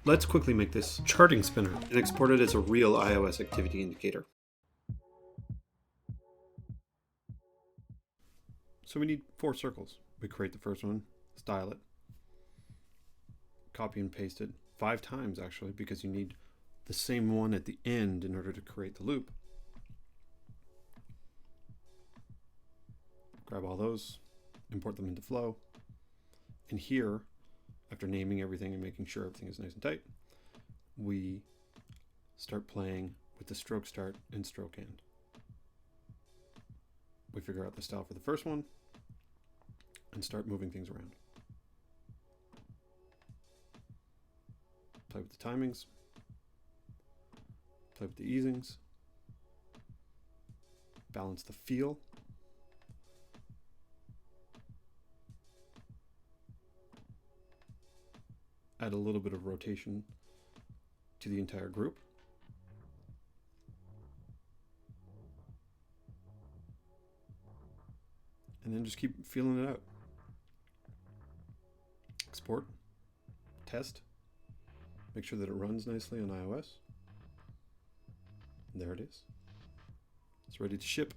Let's quickly make this charting spinner and export it as a real iOS activity indicator. So we need 4 circles. We create the first one, style it, copy and paste it 5 times actually, because you need the same one at the end in order to create the loop. Grab all those, import them into Flow, and here, after naming everything and making sure everything is nice and tight, we start playing with the stroke start and stroke end. We figure out the style for the first one and start moving things around. Play with the timings, play with the easings, balance the feel, add a little bit of rotation to the entire group. And then just keep feeling it out. Export, test, make sure that it runs nicely on iOS. And there it is. It's ready to ship.